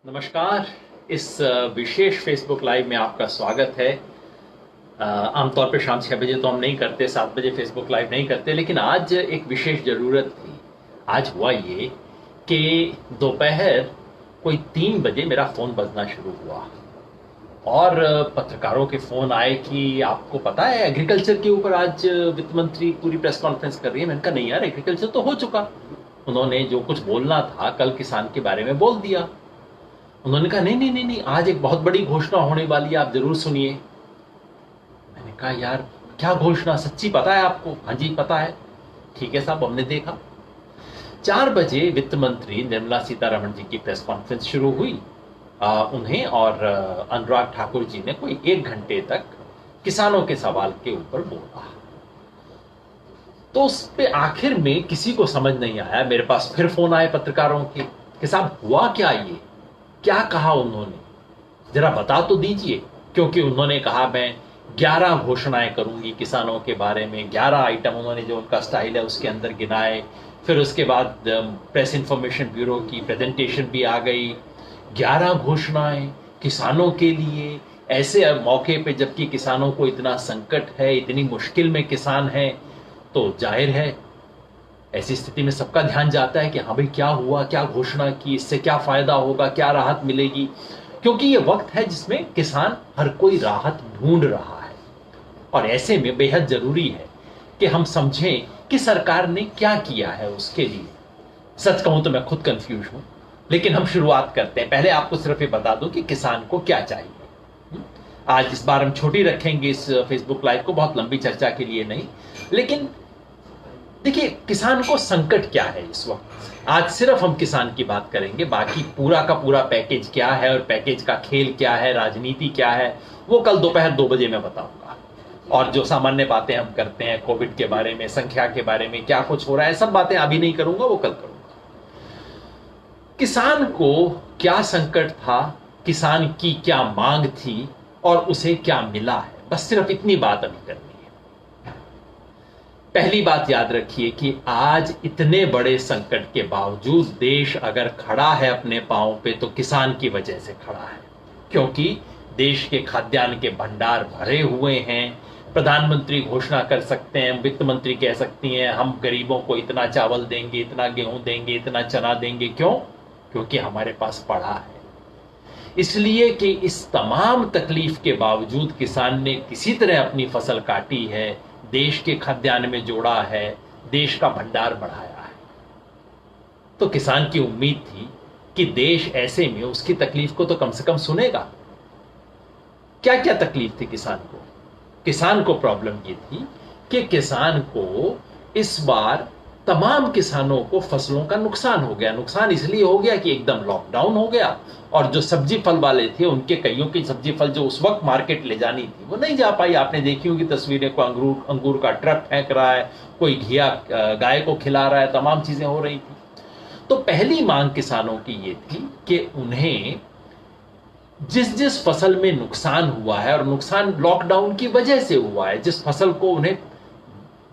नमस्कार। इस विशेष Facebook live में आपका स्वागत है। आमतौर पे शाम 6 बजे तो हम नहीं करते, 7 बजे फेसबुक लाइव नहीं करते, लेकिन आज एक विशेष ज़रूरत थी। आज हुआ ये कि दोपहर कोई 3 बजे मेरा फ़ोन बजना शुरू हुआ और पत्रकारों के फ़ोन आए कि आपको पता है एग्रीकल्चर के ऊपर आज वित्त मंत्री पूरी प्रेस कॉन्फ्रेंस कर रही है। मैंने कहा नहीं यार, एग्रीकल्चर तो हो चुका। उन्होंने जो कुछ बोलना था कल किसान के बारे में बोल दिया। उन्होंने कहा नहीं नहीं नहीं नहीं, आज एक बहुत बड़ी घोषणा होने वाली है, आप जरूर सुनिए। मैंने कहा यार क्या घोषणा, सच्ची पता है आपको? हाँ जी पता है। ठीक है साहब, हमने देखा। 4 बजे वित्त मंत्री निर्मला सीतारमण जी की प्रेस कॉन्फ्रेंस शुरू हुई। उन्हें और अनुराग ठाकुर जी ने कोई 1 घंटे तक किसानों के सवाल के ऊपर बोला। तो उस पे आखिर में किसी को समझ नहीं आया। मेरे पास फिर फोन आए पत्रकारों के कि साहब हुआ क्या, ये क्या कहा उन्होंने, जरा बता तो दीजिए। क्योंकि उन्होंने कहा मैं 11 घोषणाएं करूंगी किसानों के बारे में। 11 आइटम उन्होंने, जो उनका स्टाइल है उसके अंदर गिनाए। फिर उसके बाद प्रेस इंफॉर्मेशन ब्यूरो की प्रेजेंटेशन भी आ गई। 11 घोषणाएं किसानों के लिए, ऐसे मौके पे जबकि किसानों को इतना संकट है, इतनी मुश्किल में किसान है, तो जाहिर है ऐसी स्थिति में सबका ध्यान जाता है कि हाँ भाई क्या हुआ, क्या घोषणा की, इससे क्या फायदा होगा, क्या राहत मिलेगी। क्योंकि ये वक्त है जिसमें किसान हर कोई राहत ढूंढ रहा है और ऐसे में बेहद जरूरी है कि हम समझें कि सरकार ने क्या किया है उसके लिए। सच कहूं तो मैं खुद कंफ्यूज हूं, लेकिन हम शुरुआत करते हैं। पहले आपको सिर्फ ये बता दूं कि किसान को क्या चाहिए। आज इस बार हम छोटी रखेंगे इस फेसबुक लाइव को, बहुत लंबी चर्चा के लिए नहीं। लेकिन देखिए किसान को संकट क्या है इस वक्त। आज सिर्फ हम किसान की बात करेंगे, बाकी पूरा का पूरा पैकेज क्या है और पैकेज का खेल क्या है, राजनीति क्या है, वो कल दोपहर 2 बजे मैं बताऊंगा। और जो सामान्य बातें हम करते हैं कोविड के बारे में, संख्या के बारे में, क्या कुछ हो रहा है, सब बातें अभी नहीं करूंगा, वो कल करूंगा। किसान को क्या संकट था, किसान की क्या मांग थी और उसे क्या मिला है, बस सिर्फ इतनी बात अभी करनी है। पहली बात याद रखिए कि आज इतने बड़े संकट के बावजूद देश अगर खड़ा है अपने पांव पे तो किसान की वजह से खड़ा है। क्योंकि देश के खाद्यान्न के भंडार भरे हुए हैं। प्रधानमंत्री घोषणा कर सकते हैं, वित्त मंत्री कह सकती हैं हम गरीबों को इतना चावल देंगे, इतना गेहूं देंगे, इतना चना देंगे। क्यों? क्योंकि हमारे पास पड़ा है। इसलिए कि इस तमाम तकलीफ के बावजूद किसान ने किसी तरह अपनी फसल काटी है, देश के खाद्यान्न में जोड़ा है, देश का भंडार बढ़ाया है। तो किसान की उम्मीद थी कि देश ऐसे में उसकी तकलीफ को तो कम से कम सुनेगा। क्या क्या तकलीफ थी किसान को? किसान को प्रॉब्लम ये थी कि किसान को इस बार तमाम किसानों को फसलों का नुकसान हो गया। नुकसान इसलिए हो गया कि एकदम लॉकडाउन हो गया और जो सब्जी फल वाले थे उनके कईयों की सब्जी फल जो उस वक्त मार्केट ले जानी थी वो नहीं जा पाई। आपने देखी होगी तस्वीरें, को अंगूर का ट्रक फेंक रहा है, कोई घिया गाय को खिला रहा है, तमाम चीजें हो रही थी। तो पहली मांग किसानों की ये थी कि उन्हें जिस जिस फसल में नुकसान हुआ है, और नुकसान लॉकडाउन की वजह से हुआ है, जिस फसल को उन्हें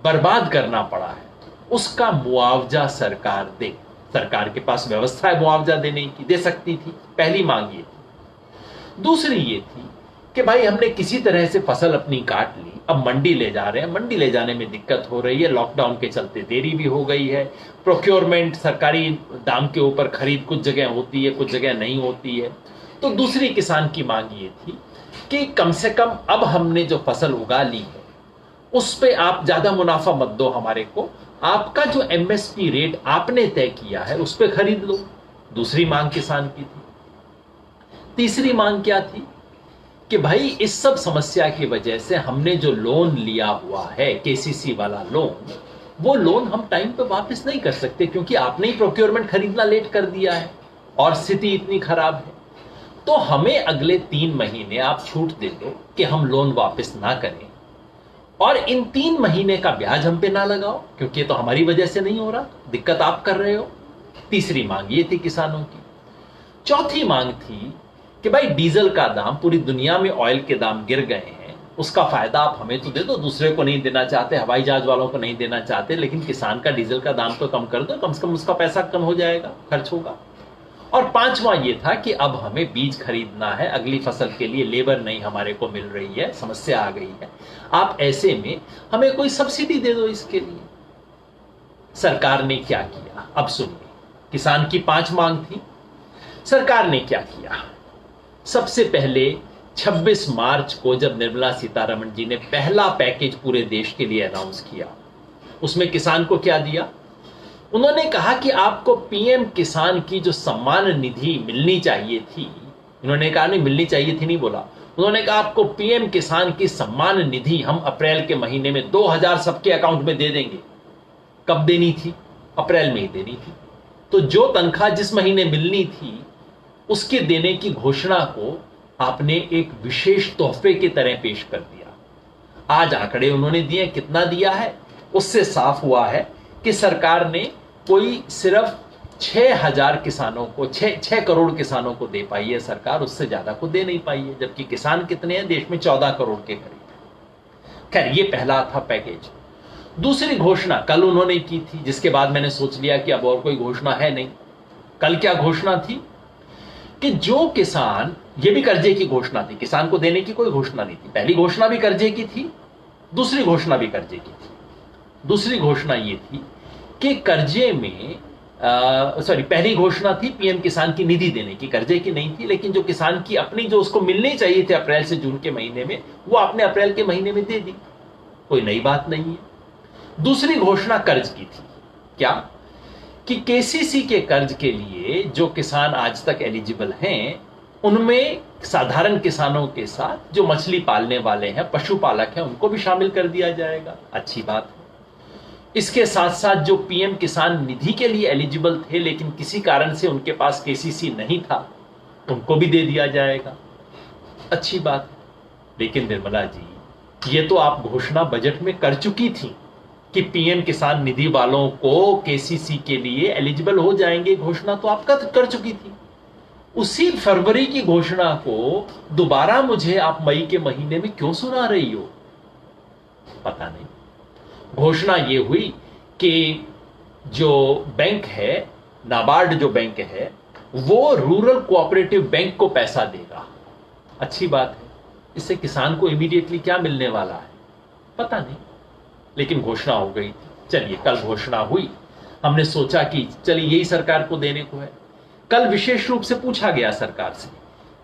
बर्बाद करना पड़ा है, उसका मुआवजा सरकार दे। सरकार के पास व्यवस्था है मुआवजा देने की, दे सकती थी। पहली मांग ये थी। दूसरी ये थी कि भाई हमने किसी तरह से फसल अपनी काट ली, अब मंडी ले जा रहे हैं, मंडी ले जाने में दिक्कत हो रही है, लॉकडाउन के चलते देरी भी हो गई है। प्रोक्योरमेंट, सरकारी दाम के ऊपर खरीद कुछ जगह होती है, कुछ जगह नहीं होती है। तो दूसरी किसान की मांग ये थी कि कम से कम अब हमने जो फसल उगा ली है उस पे आप ज्यादा मुनाफा मत दो हमारे को, आपका जो एमएसपी रेट आपने तय किया है उस पे खरीद लो। दूसरी मांग किसान की थी। तीसरी मांग क्या थी कि भाई इस सब समस्या की वजह से हमने जो लोन लिया हुआ है, केसीसी वाला लोन, वो लोन हम टाइम पे वापस नहीं कर सकते क्योंकि आपने ही प्रोक्योरमेंट खरीदना लेट कर दिया है और स्थिति इतनी खराब है। तो हमें अगले 3 महीने आप छूट दे दो कि हम लोन वापस ना करें और इन 3 महीने का ब्याज हम पे ना लगाओ, क्योंकि ये तो हमारी वजह से नहीं हो रहा, दिक्कत आप कर रहे हो। तीसरी मांग ये थी किसानों की। चौथी मांग थी कि भाई डीजल का दाम, पूरी दुनिया में ऑयल के दाम गिर गए हैं, उसका फायदा आप हमें तो दे दो, दूसरे को नहीं देना चाहते, हवाई जहाज वालों को नहीं देना चाहते, लेकिन किसान का डीजल का दाम तो कम कर दो, कम से कम उसका पैसा कम हो जाएगा, खर्च होगा। और पांचवा ये था कि अब हमें बीज खरीदना है, अगली फसल के लिए लेबर नहीं हमारे को मिल रही है, समस्या आ गई है, आप ऐसे में हमें कोई सब्सिडी दे दो इसके लिए। सरकार ने क्या किया अब सुनिए। किसान की 5 मांग थी, सरकार ने क्या किया। सबसे पहले 26 मार्च को जब निर्मला सीतारमण जी ने पहला पैकेज पूरे देश के लिए अनाउंस किया, उसमें किसान को क्या दिया, उन्होंने कहा कि आपको पीएम किसान की जो सम्मान निधि मिलनी चाहिए थी, उन्होंने कहा नहीं मिलनी चाहिए थी नहीं बोला, उन्होंने कहा आपको पीएम किसान की सम्मान निधि हम अप्रैल के महीने में 2000 सबके अकाउंट में दे देंगे। कब देनी थी, अप्रैल में ही देनी थी। तो जो तनख्वाह जिस महीने मिलनी थी उसके देने की घोषणा को आपने एक विशेष तोहफे की तरह पेश कर दिया। आज आंकड़े उन्होंने दिए, कितना दिया है उससे साफ हुआ है कि सरकार ने कोई सिर्फ 6000 किसानों को 6 करोड़ किसानों को दे पाई है सरकार, उससे ज्यादा को दे नहीं पाई है, जबकि किसान कितने हैं देश में 14 करोड़ के करीब। खैर ये पहला था पैकेज। दूसरी घोषणा कल उन्होंने की थी, जिसके बाद मैंने सोच लिया कि अब और कोई घोषणा है नहीं। कल क्या घोषणा थी कि जो किसान, ये भी कर्जे की घोषणा थी, किसान को देने की कोई घोषणा नहीं थी। पहली घोषणा भी कर्जे की थी, दूसरी घोषणा भी कर्जे की थी। दूसरी घोषणा ये थी कि कर्जे में पहली घोषणा थी पीएम किसान की निधि देने की, कर्जे की नहीं थी, लेकिन जो किसान की अपनी जो उसको मिलने चाहिए थे अप्रैल से जून के महीने में, वो आपने अप्रैल के महीने में दे दी, कोई नई बात नहीं है। दूसरी घोषणा कर्ज की थी, क्या कि केसीसी के कर्ज के लिए जो किसान आज तक एलिजिबल हैं उनमें साधारण किसानों के साथ जो मछली पालने वाले हैं, पशुपालक हैं, उनको भी शामिल कर दिया जाएगा। अच्छी बात है। इसके साथ साथ जो पीएम किसान निधि के लिए एलिजिबल थे लेकिन किसी कारण से उनके पास केसीसी नहीं था, उनको भी दे दिया जाएगा। अच्छी बात। लेकिन निर्मला जी, ये तो आप घोषणा बजट में कर चुकी थी कि पीएम किसान निधि वालों को केसीसी के लिए एलिजिबल हो जाएंगे, घोषणा तो आप कर चुकी थी। उसी फरवरी की घोषणा को दोबारा मुझे आप मई के महीने में क्यों सुना रही हो, पता नहीं। घोषणा ये हुई कि जो बैंक है, नाबार्ड जो बैंक है, वो रूरल कोऑपरेटिव बैंक को पैसा देगा। अच्छी बात है। इससे किसान को इमीडिएटली क्या मिलने वाला है पता नहीं, लेकिन घोषणा हो गई थी। चलिए कल घोषणा हुई, हमने सोचा कि चलिए यही सरकार को देने को है। कल विशेष रूप से पूछा गया सरकार से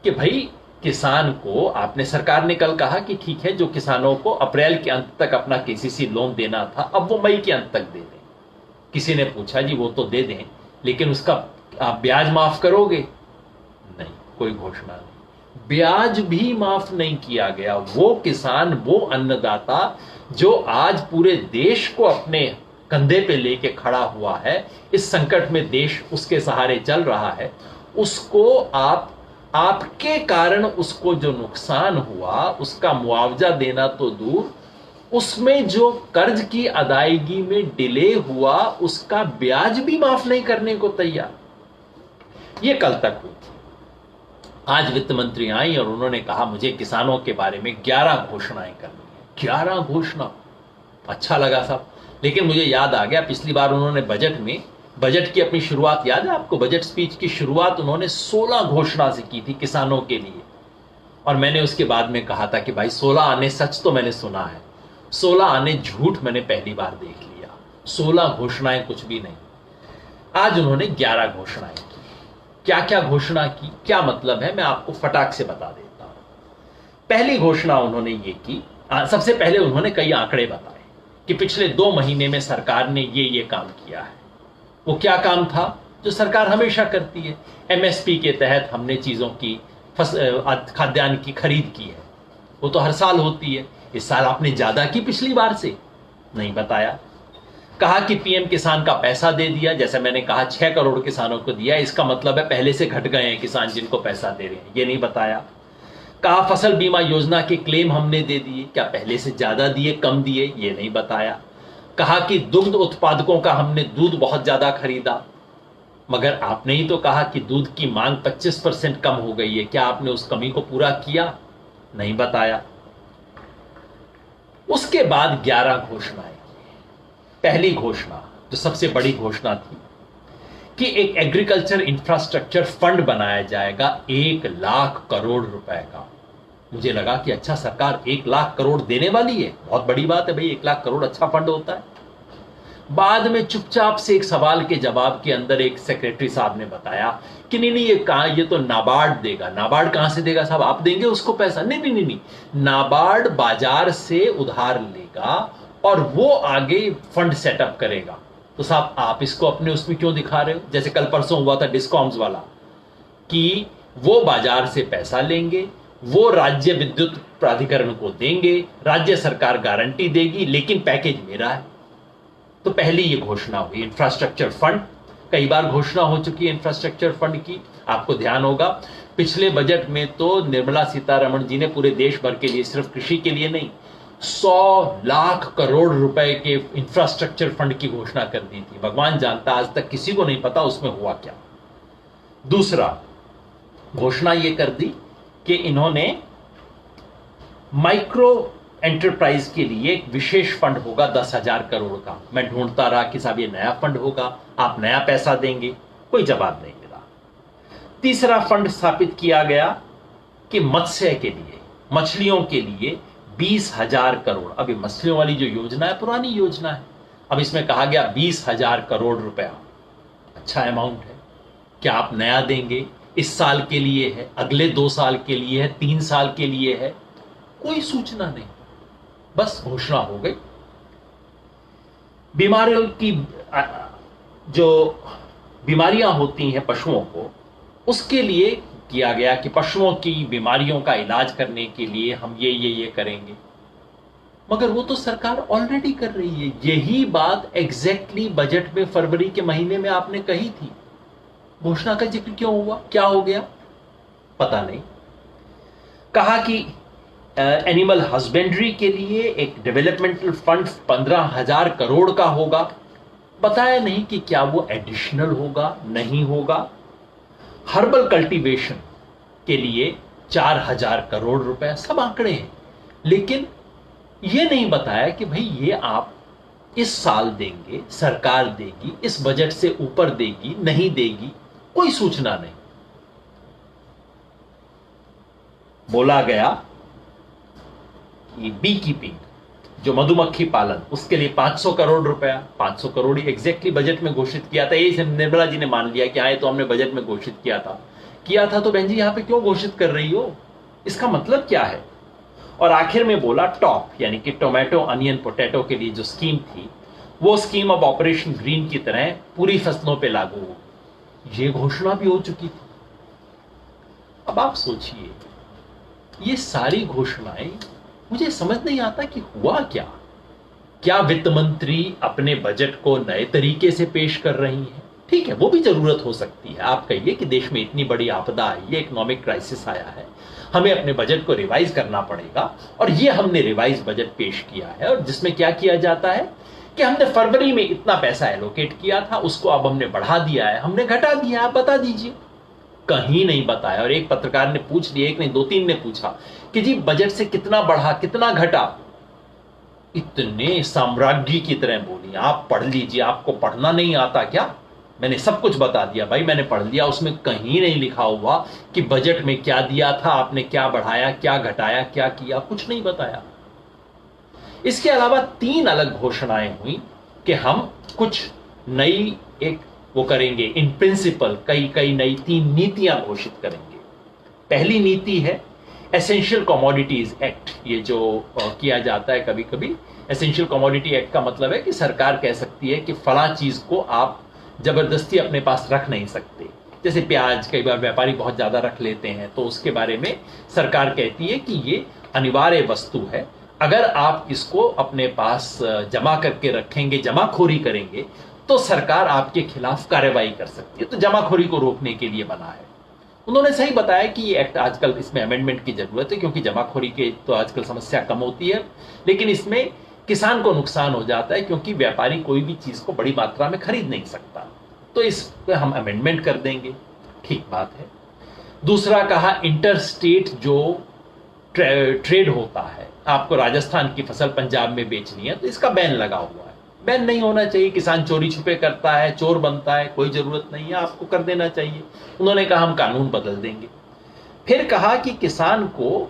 कि भाई किसान को, आपने, सरकार ने कल कहा कि ठीक है जो किसानों को अप्रैल के अंत तक अपना केसीसी लोन देना था अब वो मई के अंत तक दे दें। किसी ने पूछा जी वो तो दे दें लेकिन उसका आप ब्याज माफ करोगे? नहीं, कोई घोषणा नहीं, ब्याज भी माफ नहीं किया गया। वो किसान, वो अन्नदाता जो आज पूरे देश को अपने कंधे पे लेके खड़ा हुआ है, इस संकट में देश उसके सहारे चल रहा है, उसको आपके कारण उसको जो नुकसान हुआ उसका मुआवजा देना तो दूर, उसमें जो कर्ज की अदायगी में डिले हुआ उसका ब्याज भी माफ नहीं करने को तैयार। ये कल तक हुई थी। आज वित्त मंत्री आई और उन्होंने कहा मुझे किसानों के बारे में 11 घोषणाएं करनी है। 11 घोषणा, अच्छा लगा साहब, लेकिन मुझे याद आ गया पिछली बार उन्होंने बजट की अपनी शुरुआत याद है आपको? बजट स्पीच की शुरुआत उन्होंने 16 घोषणा से की थी किसानों के लिए, और मैंने उसके बाद में कहा था कि भाई 16 आने सच तो मैंने सुना है, 16 आने झूठ मैंने पहली बार देख लिया। 16 घोषणाएं कुछ भी नहीं। आज उन्होंने 11 घोषणाएं की। क्या क्या घोषणा की, क्या मतलब है, मैं आपको फटाक से बता देता हूं। पहली घोषणा उन्होंने ये की, सबसे पहले उन्होंने कई आंकड़े बताए कि पिछले 2 महीने में सरकार ने ये काम किया है। वो क्या काम था जो सरकार हमेशा करती है? एमएसपी के तहत हमने चीजों की, खाद्यान्न की खरीद की है, वो तो हर साल होती है। इस साल आपने ज्यादा की पिछली बार से? नहीं बताया। कहा कि पीएम किसान का पैसा दे दिया, जैसे मैंने कहा 6 करोड़ किसानों को दिया, इसका मतलब है पहले से घट गए हैं किसान जिनको पैसा दे रहे हैं, ये नहीं बताया। कहा फसल बीमा योजना के क्लेम हमने दे दिए, क्या पहले से ज्यादा दिए, कम दिए, ये नहीं बताया। कहा कि दुग्ध उत्पादकों का हमने दूध बहुत ज्यादा खरीदा, मगर आपने ही तो कहा कि दूध की मांग 25% कम हो गई है, क्या आपने उस कमी को पूरा किया? नहीं बताया। उसके बाद 11 घोषणाएं। पहली घोषणा जो सबसे बड़ी घोषणा थी कि एक एग्रीकल्चर इंफ्रास्ट्रक्चर फंड बनाया जाएगा 1 लाख करोड़ रुपए का। मुझे लगा कि अच्छा, सरकार 1 लाख करोड़ देने वाली है, बहुत बड़ी बात है भाई, 1 लाख करोड़ अच्छा फंड होता है। बाद में चुपचाप से एक सवाल के जवाब के अंदर एक सेक्रेटरी साहब ने बताया कि नहीं नहीं, ये कहां, ये तो नाबार्ड देगा। नाबार्ड कहां से देगा साहब, आप देंगे उसको पैसा? नहीं नहीं नहीं नहीं, नाबार्ड बाजार से उधार लेगा और वो आगे फंड सेटअप करेगा। तो साहब आप इसको अपने उसमें क्यों दिखा रहे हो? जैसे कल परसों हुआ था डिस्कॉम्स वाला, कि वो बाजार से पैसा लेंगे, वो राज्य विद्युत प्राधिकरण को देंगे, राज्य सरकार गारंटी देगी, लेकिन पैकेज मेरा है। तो पहली ये घोषणा हुई इंफ्रास्ट्रक्चर फंड। कई बार घोषणा हो चुकी है इंफ्रास्ट्रक्चर फंड की, आपको ध्यान होगा। पिछले बजट में तो निर्मला सीतारमण जी ने पूरे देश भर के लिए, सिर्फ कृषि के लिए नहीं, 100 लाख करोड़ रुपए के इंफ्रास्ट्रक्चर फंड की घोषणा कर दी थी। भगवान जानता, आज तक किसी को नहीं पता उसमें हुआ क्या। दूसरा, घोषणा यह कर दी कि इन्होंने माइक्रो एंटरप्राइज के लिए एक विशेष फंड होगा 10,000 करोड़ का। मैं ढूंढता रहा कि साहब ये नया फंड होगा, आप नया पैसा देंगे, कोई जवाब नहीं मिला। तीसरा फंड स्थापित किया गया कि मत्स्य के लिए, मछलियों के लिए 20,000 करोड़। अब ये मछलियों वाली जो योजना है पुरानी योजना है, अब इसमें कहा गया 20,000 करोड़ रुपया। अच्छा अमाउंट है, क्या आप नया देंगे? इस साल के लिए है, अगले 2 साल के लिए है, 3 साल के लिए है? कोई सूचना नहीं, बस घोषणा हो गई। बीमारियों की, जो बीमारियां होती हैं पशुओं को, उसके लिए किया गया कि पशुओं की बीमारियों का इलाज करने के लिए हम ये करेंगे। मगर वो तो सरकार ऑलरेडी कर रही है। यही बात एग्जैक्टली बजट में फरवरी के महीने में आपने कही थी। घोषणा का जिक्र क्यों हुआ, क्या हो गया, पता नहीं। कहा कि एनिमल हस्बेंड्री के लिए एक डेवलपमेंटल फंड 15,000 करोड़ का होगा। बताया नहीं कि क्या वो एडिशनल होगा, नहीं होगा। हर्बल कल्टीवेशन के लिए 4,000 करोड़ रुपए, सब आंकड़े हैं, लेकिन ये नहीं बताया कि भाई ये आप इस साल देंगे, सरकार देगी, इस बजट से ऊपर देगी, नहीं देगी, कोई सूचना नहीं। बोला गया कि बी कीपिंग, जो मधुमक्खी पालन, उसके लिए 500 करोड़ रुपया, 500 करोड़ ही एग्जैक्टली बजट में घोषित किया था। ये निर्मला जी ने मान लिया कि आए तो हमने बजट में घोषित किया था। तो बहन जी यहां पे क्यों घोषित कर रही हो, इसका मतलब क्या है? और आखिर में बोला टॉप, यानी कि टोमेटो, अनियन, पोटैटो के लिए जो स्कीम थी, वो स्कीम अब ऑपरेशन ग्रीन की तरह पूरी फसलों पे लागू होगी। ये घोषणा भी हो चुकी थी। अब आप सोचिए, ये सारी घोषणाएं, मुझे समझ नहीं आता कि हुआ क्या। क्या वित्त मंत्री अपने बजट को नए तरीके से पेश कर रही हैं? ठीक है, वो भी जरूरत हो सकती है। आप कहिए कि देश में इतनी बड़ी आपदा आई है, इकोनॉमिक क्राइसिस आया है, हमें अपने बजट को रिवाइज करना पड़ेगा, और ये हमने रिवाइज बजट पेश किया है, और जिसमें क्या किया जाता है कि हमने फरवरी में इतना पैसा एलोकेट किया था, उसको अब हमने बढ़ा दिया है, हमने घटा दिया, आप बता दीजिए। कहीं नहीं बताया। और एक पत्रकार ने पूछ लिया, एक नहीं 2-3 ने पूछा कि जी बजट से कितना बढ़ा, कितना घटा? इतने साम्राज्ञी की तरह बोली, आप पढ़ लीजिए, आपको पढ़ना नहीं आता क्या? मैंने सब कुछ बता दिया भाई, मैंने पढ़ लिया। उसमें कहीं नहीं लिखा हुआ कि बजट में क्या दिया था, आपने क्या बढ़ाया, क्या घटाया, क्या किया, कुछ नहीं बताया। इसके अलावा 3 अलग घोषणाएं हुई कि हम कुछ नई एक वो करेंगे, इन प्रिंसिपल कई नई 3 नीतियां घोषित करेंगे। पहली नीति है एसेंशियल कमोडिटीज एक्ट। ये जो किया जाता है कभी कभी, एसेंशियल कमोडिटी एक्ट का मतलब है कि सरकार कह सकती है कि फला चीज को आप जबरदस्ती अपने पास रख नहीं सकते। जैसे प्याज, कई बार व्यापारी बहुत ज्यादा रख लेते हैं, तो उसके बारे में सरकार कहती है कि ये अनिवार्य वस्तु है, अगर आप इसको अपने पास जमा करके रखेंगे, जमाखोरी करेंगे, तो सरकार आपके खिलाफ कार्रवाई कर सकती है। तो जमाखोरी को रोकने के लिए बना है। उन्होंने सही बताया कि ये एक्ट आजकल, इसमें अमेंडमेंट की जरूरत है, क्योंकि जमाखोरी के तो आजकल समस्या कम होती है, लेकिन इसमें किसान को नुकसान हो जाता है, क्योंकि व्यापारी कोई भी चीज को बड़ी मात्रा में खरीद नहीं सकता। तो इस पे हम अमेंडमेंट कर देंगे, ठीक बात है। दूसरा कहा इंटर स्टेट जो ट्रेड होता है, आपको राजस्थान की फसल पंजाब में बेचनी है तो इसका बैन लगा हुआ है। बैन नहीं होना चाहिए। किसान चोरी छुपे करता है, चोर बनता है, कोई जरूरत नहीं है, आपको कर देना चाहिए। उन्होंने कहा हम कानून बदल देंगे। फिर कहा कि किसान को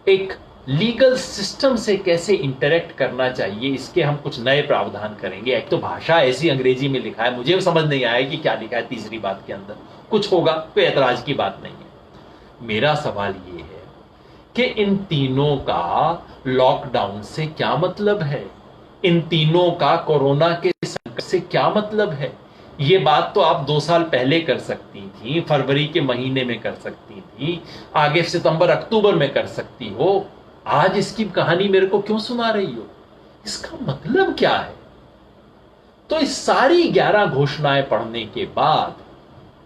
एक लीगल सिस्टम से कैसे इंटरेक्ट करना चाहिए, इसके हम कुछ नए प्रावधान करेंगे। एक तो भाषा ऐसी अंग्रेजी में लिखा है, मुझे समझ नहीं आया कि क्या लिखा है तीसरी बात के अंदर। कुछ होगा, कोई ऐतराज की बात नहीं है। मेरा सवाल ये है कि इन तीनों का लॉकडाउन से क्या मतलब है, इन तीनों का कोरोना के संकट से क्या मतलब है। ये बात तो आप 2 साल पहले कर सकती थी, फरवरी के महीने में कर सकती थी, आगे सितंबर अक्टूबर में कर सकती हो। आज इसकी कहानी मेरे को क्यों सुना रही हो, इसका मतलब क्या है। तो इस सारी 11 घोषणाएं पढ़ने के बाद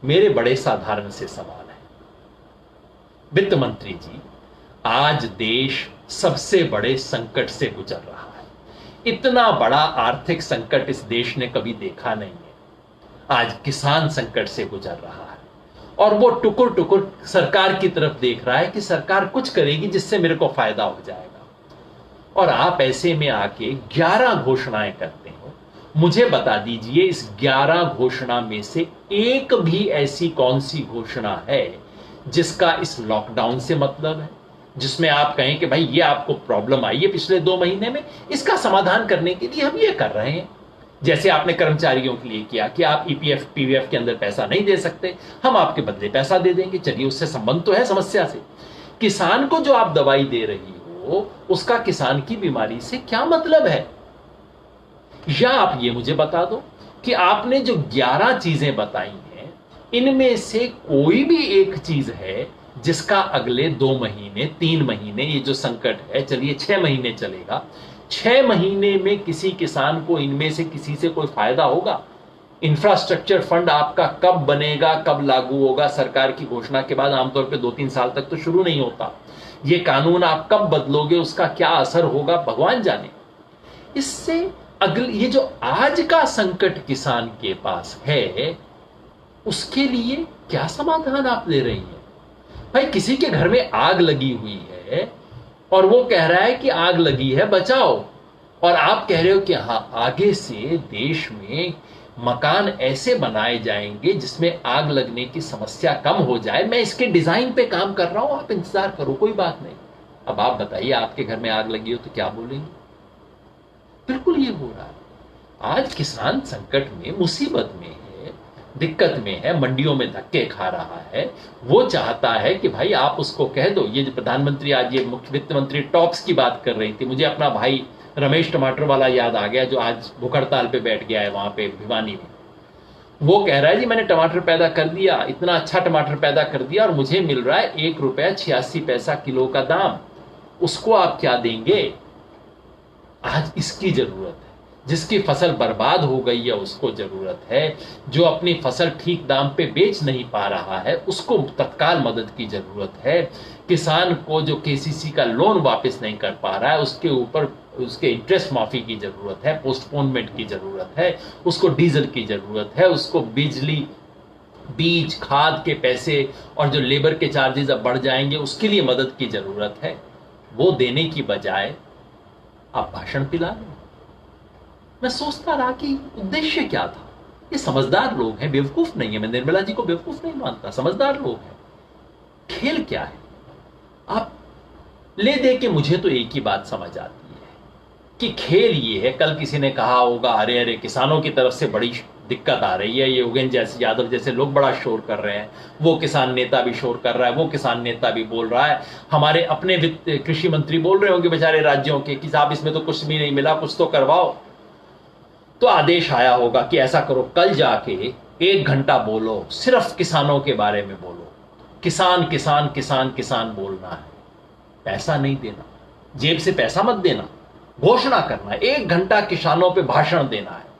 मेरे बड़े साधारण से सवाल है। वित्त मंत्री जी, आज देश सबसे बड़े संकट से गुजर रहा है। इतना बड़ा आर्थिक संकट इस देश ने कभी देखा नहीं है। आज किसान संकट से गुजर रहा है और वो टुकुर टुकुर सरकार की तरफ देख रहा है कि सरकार कुछ करेगी जिससे मेरे को फायदा हो जाएगा। और आप ऐसे में आके 11 घोषणाएं करते हो। मुझे बता दीजिए, इस 11 घोषणा में से एक भी ऐसी कौन सी घोषणा है जिसका इस लॉकडाउन से मतलब है, जिसमें आप कहें कि भाई ये आपको प्रॉब्लम आई है पिछले 2 महीने में, इसका समाधान करने के लिए हम ये कर रहे हैं। जैसे आपने कर्मचारियों के लिए किया कि आप ईपीएफ पीवीएफ के अंदर पैसा नहीं दे सकते, हम आपके बदले पैसा दे देंगे। चलिए, उससे संबंध तो है समस्या से। किसान को जो आप दवाई दे रही हो, उसका किसान की बीमारी से क्या मतलब है। या आप ये मुझे बता दो कि आपने जो 11 चीजें बताई हैं, इनमें से कोई भी एक चीज है जिसका अगले 2 महीने 3 महीने, ये जो संकट है, चलिए 6 महीने चलेगा, 6 महीने में किसी किसान को इनमें से किसी से कोई फायदा होगा। इंफ्रास्ट्रक्चर फंड आपका कब बनेगा, कब लागू होगा, सरकार की घोषणा के बाद आमतौर पे 2-3 साल तक तो शुरू नहीं होता। ये कानून आप कब बदलोगे, उसका क्या असर होगा, भगवान जाने। इससे अगले ये जो आज का संकट किसान के पास है, उसके लिए क्या समाधान आप ले रही हैं। भाई, किसी के घर में आग लगी हुई है और वो कह रहा है कि आग लगी है, बचाओ, और आप कह रहे हो कि हाँ, आगे से देश में मकान ऐसे बनाए जाएंगे जिसमें आग लगने की समस्या कम हो जाए, मैं इसके डिजाइन पे काम कर रहा हूं, आप इंतजार करो, कोई बात नहीं। अब आप बताइए, आपके घर में आग लगी हो तो क्या बोलेंगे। बिल्कुल ये हो रहा है। आज किसान संकट में, मुसीबत में है, दिक्कत में है, मंडियों में धक्के खा रहा है। वो चाहता है कि भाई आप उसको कह दो। ये प्रधानमंत्री आज ये मुख्य वित्त मंत्री टॉप्स की बात कर रही थी, मुझे अपना भाई रमेश टमाटर वाला याद आ गया, जो आज भूख हड़ताल पे बैठ गया है वहां पे भिवानी में। वो कह रहा है जी मैंने टमाटर पैदा कर दिया, इतना अच्छा टमाटर पैदा कर दिया, और मुझे मिल रहा है ₹1.86 किलो का दाम। उसको आप क्या देंगे। आज इसकी जरूरत है। जिसकी फसल बर्बाद हो गई है उसको जरूरत है। जो अपनी फसल ठीक दाम पे बेच नहीं पा रहा है उसको तत्काल मदद की जरूरत है। किसान को जो केसीसी का लोन वापस नहीं कर पा रहा है, उसके ऊपर उसके इंटरेस्ट माफी की जरूरत है, पोस्टपोनमेंट की जरूरत है, उसको डीजल की जरूरत है, उसको बिजली, बीज, खाद के पैसे और जो लेबर के चार्जेस अब बढ़ जाएंगे उसके लिए मदद की जरूरत है। वो देने की बजाय आप भाषण पिला लो। मैं सोचता रहा कि उद्देश्य क्या था। ये समझदार लोग हैं, बेवकूफ नहीं है। मैं निर्मला जी को बेवकूफ नहीं मानता, समझदार लोग हैं। खेल क्या है। आप ले दे के मुझे तो एक ही बात समझ आती है कि खेल ये है। कल किसी ने कहा होगा अरे अरे किसानों की तरफ से बड़ी दिक्कत आ रही है, ये योगेंद्र जैसे यादव जैसे लोग बड़ा शोर कर रहे हैं, वो किसान नेता भी शोर कर रहा है, वो किसान नेता भी बोल रहा है, हमारे अपने वित्त कृषि मंत्री बोल रहे होंगे बेचारे राज्यों के कि साहब इसमें तो कुछ भी नहीं मिला, कुछ तो करवाओ। तो आदेश आया होगा कि ऐसा करो, कल जाके 1 घंटा बोलो, सिर्फ किसानों के बारे में बोलो, किसान किसान किसान किसान बोलना है, पैसा नहीं देना, जेब से पैसा मत देना, घोषणा करना है, 1 घंटा किसानों पे भाषण देना है।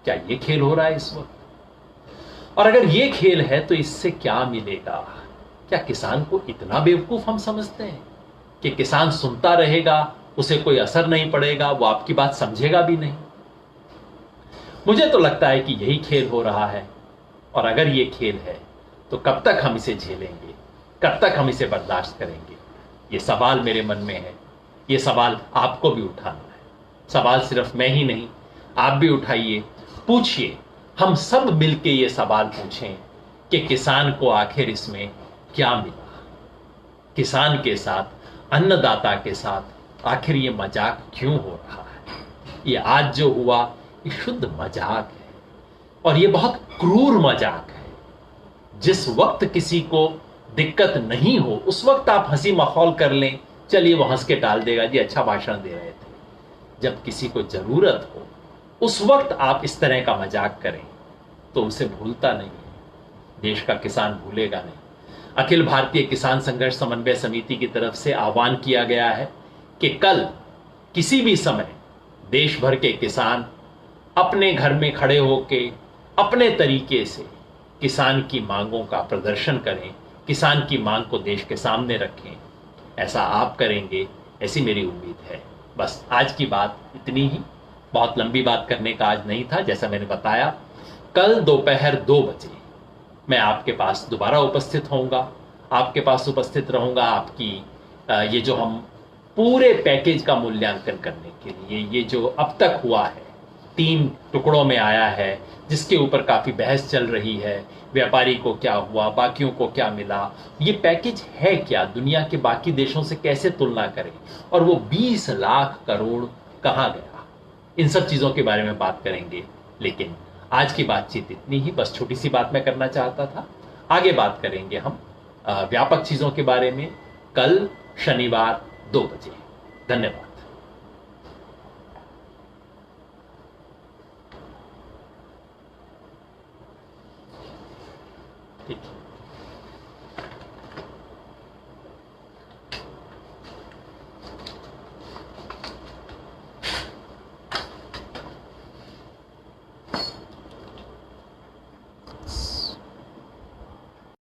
क्या ये खेल हो रहा है इस वक्त। और अगर ये खेल है तो इससे क्या मिलेगा। क्या किसान को इतना बेवकूफ हम समझते हैं कि किसान सुनता रहेगा, उसे कोई असर नहीं पड़ेगा, वो आपकी बात समझेगा भी नहीं। मुझे तो लगता है कि यही खेल हो रहा है। और अगर ये खेल है तो कब तक हम इसे झेलेंगे, कब तक हम इसे बर्दाश्त करेंगे। ये सवाल मेरे मन में है, ये सवाल आपको भी उठाना है। सवाल सिर्फ मैं ही नहीं, आप भी उठाइए, पूछिए, हम सब मिलके ये सवाल पूछें कि किसान को आखिर इसमें क्या मिला, किसान के साथ, अन्नदाता के साथ आखिर ये मजाक क्यों हो रहा है। ये आज जो हुआ ये शुद्ध मजाक है, और ये बहुत क्रूर मजाक है। जिस वक्त किसी को दिक्कत नहीं हो उस वक्त आप हंसी मखौल कर लें, चलिए वो हंस के टाल देगा, जी अच्छा भाषण दे रहे थे। जब किसी को जरूरत हो उस वक्त आप इस तरह का मजाक करें तो उसे भूलता नहीं है, देश का किसान भूलेगा नहीं। अखिल भारतीय किसान संघर्ष समन्वय समिति की तरफ से आह्वान किया गया है कि कल किसी भी समय देश भर के किसान अपने घर में खड़े होकर अपने तरीके से किसान की मांगों का प्रदर्शन करें, किसान की मांग को देश के सामने रखें। ऐसा आप करेंगे, ऐसी मेरी उम्मीद है। बस आज की बात इतनी ही, बहुत लंबी बात करने का आज नहीं था। जैसा मैंने बताया, कल दोपहर 2 बजे मैं आपके पास दोबारा उपस्थित होऊंगा, आपके पास उपस्थित रहूंगा आपकी ये जो हम पूरे पैकेज का मूल्यांकन करने के लिए, ये जो अब तक हुआ है 3 टुकड़ों में आया है, जिसके ऊपर काफी बहस चल रही है, व्यापारी को क्या हुआ, बाकियों को क्या मिला, ये पैकेज है क्या, दुनिया के बाकी देशों से कैसे तुलना करें, और वो 20 लाख करोड़ कहां गया, इन सब चीजों के बारे में बात करेंगे। लेकिन आज की बातचीत इतनी ही, बस छोटी सी बात मैं करना चाहता था। आगे बात करेंगे हम व्यापक चीजों के बारे में कल शनिवार 2 बजे। धन्यवाद। ठीक है।